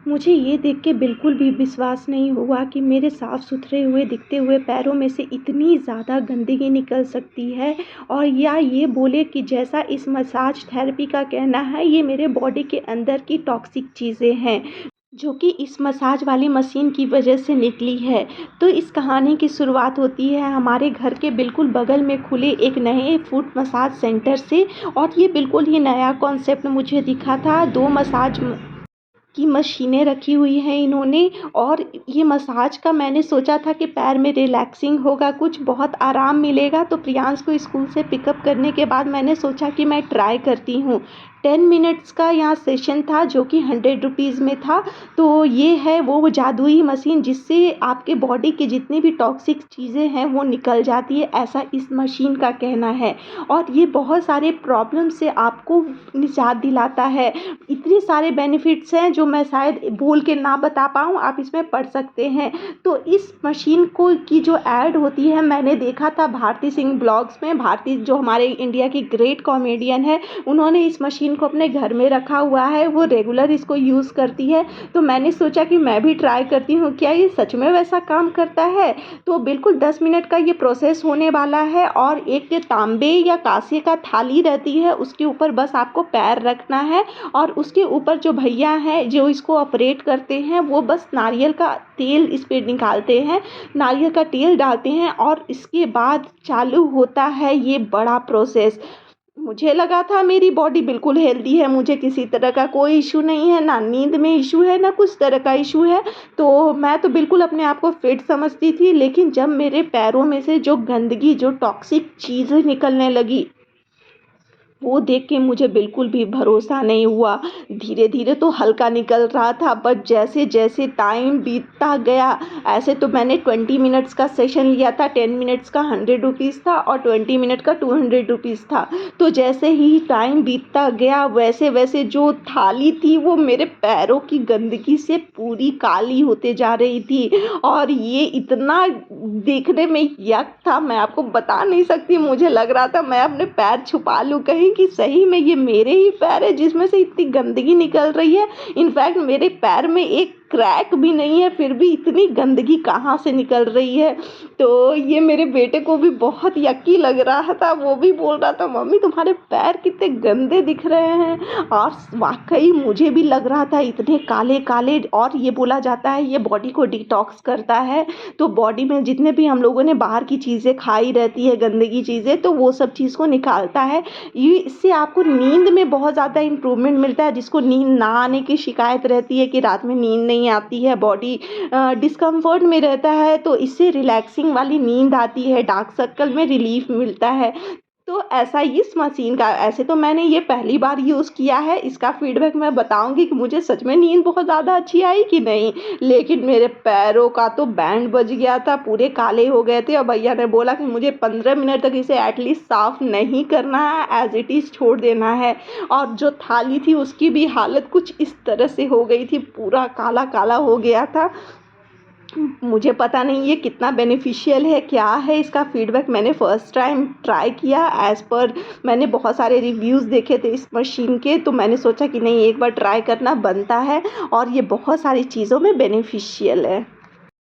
मुझे ये देख के बिल्कुल भी विश्वास नहीं हुआ कि मेरे साफ-सुथरे हुए दिखते हुए पैरों में से इतनी ज़्यादा गंदगी निकल सकती है। और या ये बोले कि जैसा इस मसाज थेरेपी का कहना है, ये मेरे बॉडी के अंदर की टॉक्सिक चीज़ें हैं, जो कि इस मसाज वाली मशीन की वजह से निकली है। तो इस कहानी की शुरुआत होती है हमारे घर के बिल्कुल बगल में खुले एक नए फुट मसाज सेंटर से। और ये बिल्कुल ही नया कॉन्सेप्ट मुझे दिखा था। 2 मसाज की मशीनें रखी हुई हैं इन्होंने। और ये मसाज का मैंने सोचा था कि पैर में रिलैक्सिंग होगा, कुछ बहुत आराम मिलेगा। तो प्रियांश को स्कूल से पिकअप करने के बाद मैंने सोचा कि मैं ट्राई करती हूँ। 10 मिनट्स का यहाँ सेशन था जो कि 100 रुपीज़ में था। तो ये है वो जादुई मशीन जिससे आपके बॉडी की जितनी भी टॉक्सिक चीज़ें हैं वो निकल जाती है, ऐसा इस मशीन का कहना है। और ये बहुत सारे प्रॉब्लम से आपको निजात दिलाता है। इतने सारे बेनिफिट्स हैं जो मैं शायद बोल के ना बता पाऊँ, आप इसमें पढ़ सकते हैं। तो इस मशीन को की जो ऐड होती है मैंने देखा था भारती सिंह ब्लॉग्स में। भारती जो हमारे इंडिया की ग्रेट कॉमेडियन है, उन्होंने इस मशीन को अपने घर में रखा हुआ है, वो रेगुलर इसको यूज़ करती है। तो मैंने सोचा कि मैं भी ट्राई करती हूँ, क्या ये सच में वैसा काम करता है। तो बिल्कुल 10 मिनट का ये प्रोसेस होने वाला है। और एक तांबे या कांसे का थाली रहती है, उसके ऊपर बस आपको पैर रखना है। और उसके ऊपर जो भैया हैं जो इसको ऑपरेट करते हैं, वो बस नारियल का तेल इस पे निकालते हैं, नारियल का तेल डालते हैं और इसके बाद चालू होता है ये बड़ा प्रोसेस। मुझे लगा था मेरी बॉडी बिल्कुल हेल्दी है, मुझे किसी तरह का कोई इशू नहीं है, ना नींद में इशू है, ना कुछ तरह का इशू है। तो मैं तो बिल्कुल अपने आप को फिट समझती थी। लेकिन जब मेरे पैरों में से जो गंदगी, जो टॉक्सिक चीज़ें निकलने लगी, वो देख के मुझे बिल्कुल भी भरोसा नहीं हुआ। धीरे-धीरे तो हल्का निकल रहा था, बट जैसे-जैसे टाइम बीतता गया, ऐसे तो मैंने 20 मिनट्स का सेशन लिया था, 10 मिनट्स का 100 रुपीज़ था और 20 मिनट का 200 रुपीज़ था। तो जैसे ही टाइम बीतता गया, वैसे-वैसे जो थाली थी वो मेरे पैरों की गंदगी से पूरी काली होते जा रही थी। और ये इतना देखने में यक था, मैं आपको बता नहीं सकती। मुझे लग रहा था मैं अपने पैर छुपा लूँ कहीं कि सही में ये मेरे ही पैर है जिसमें से इतनी गंदगी निकल रही है। इनफैक्ट मेरे पैर में एक क्रैक भी नहीं है, फिर भी इतनी गंदगी कहाँ से निकल रही है। तो ये मेरे बेटे को भी बहुत यक्की लग रहा था, वो भी बोल रहा था मम्मी तुम्हारे पैर कितने गंदे दिख रहे हैं। और वाकई मुझे भी लग रहा था इतने काले काले। और ये बोला जाता है ये बॉडी को डिटॉक्स करता है। तो बॉडी में जितने भी हम लोगों ने बाहर की चीज़ें खाई रहती है, गंदगी चीज़ें, तो वो सब चीज़ को निकालता है। ये इससे आपको नींद में बहुत ज़्यादा इम्प्रूवमेंट मिलता है। जिसको नींद ना आने की शिकायत रहती है कि रात में नींद नहीं आती है, बॉडी डिस्कम्फर्ट में रहता है, तो इससे रिलैक्सिंग वाली नींद आती है, डार्क सर्कल में रिलीफ मिलता है। तो ऐसा इस मशीन का, ऐसे तो मैंने ये पहली बार यूज़ किया है, इसका फीडबैक मैं बताऊँगी कि मुझे सच में नींद बहुत ज़्यादा अच्छी आई कि नहीं। लेकिन मेरे पैरों का तो बैंड बज गया था, पूरे काले हो गए थे। और भैया ने बोला कि मुझे 15 मिनट तक इसे एटलीस्ट साफ़ नहीं करना है, एज़ इट इज़ छोड़ देना है। और जो थाली थी उसकी भी हालत कुछ इस तरह से हो गई थी, पूरा काला-काला हो गया था। मुझे पता नहीं ये कितना बेनिफिशियल है, क्या है इसका फीडबैक। मैंने फ़र्स्ट टाइम ट्राई किया, एज़ पर मैंने बहुत सारे रिव्यूज़ देखे थे इस मशीन के, तो मैंने सोचा कि नहीं एक बार ट्राई करना बनता है। और ये बहुत सारी चीज़ों में बेनिफिशियल है।